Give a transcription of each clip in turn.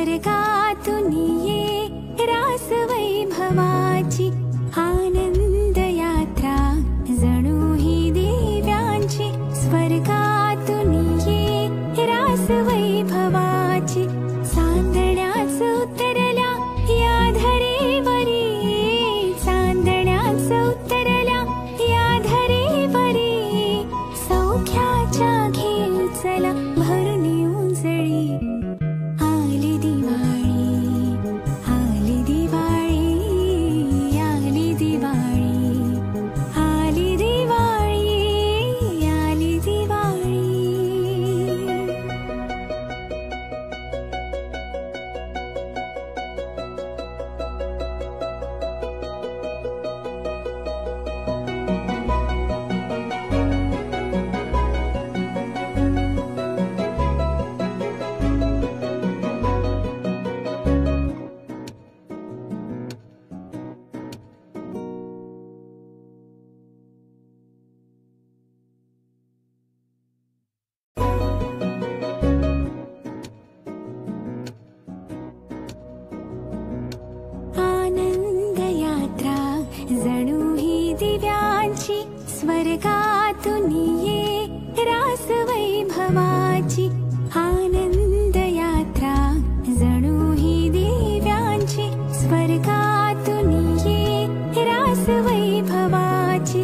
स्वर्गातून ये रास वैभवाची आनंद यात्रा जणू ही दिव्यांची स्वर्गातून ये रास वैभवाची चांदण्याच उतरल्या या धरेवरी चांदण्याच उतरल्या या धरेवरी सौख्याच्या घेऊ चला भरून उजळी आली दिवाळी आली दिवाळी आली दिवाळी आली दिवाळी आली दिवाळी। आनंद यात्रा जणू ही दिव्यांची स्वर्गातून ये रास वैभवाची आनंद यात्रा जणू ही दिव्यांची स्वर्गातून ये रास वैभवाची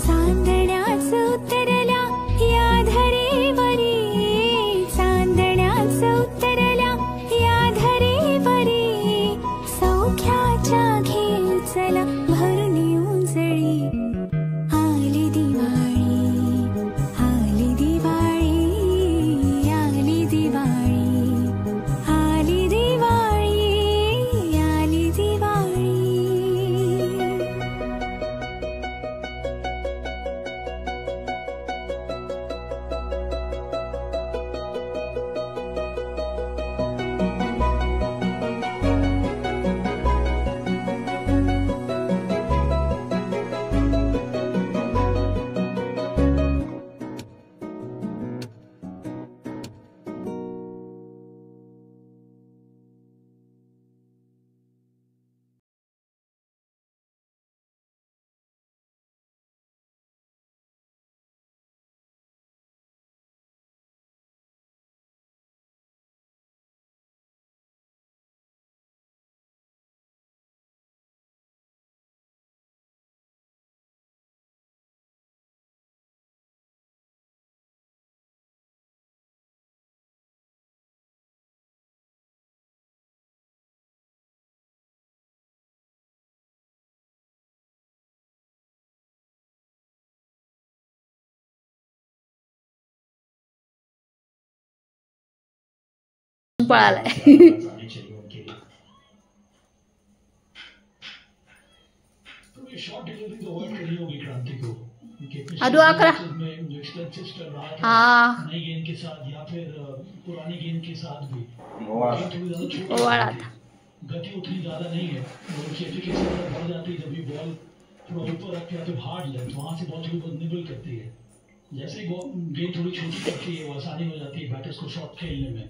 चांदण्याच उतरल्या या धरेवरी चांदण्याच उतरल्या या धरेवरी सौख्याच्या घेऊ चला भरून उजळी आली दिवाळी आली दिवाळी आली दिवाळी आली दिवाळी आली दिवाळी। पळालाय अदू 11 हाँ नई गेंद के साथ या फिर पुरानी गेंद के साथ भी ओवाड़ा था। गति उतनी ज्यादा नहीं है और उसकी एफिशिएंसी बढ़ जाती है जब भी बॉल थोड़ा ऊपर रखते हैं तो हार्ड लेंथ वहां से बॉल थोड़ी बहुत निबल करती है। जैसे गेंद थोड़ी छोटी करती है वो आसानी हो जाती है बैटर्स को शॉट खेलने में।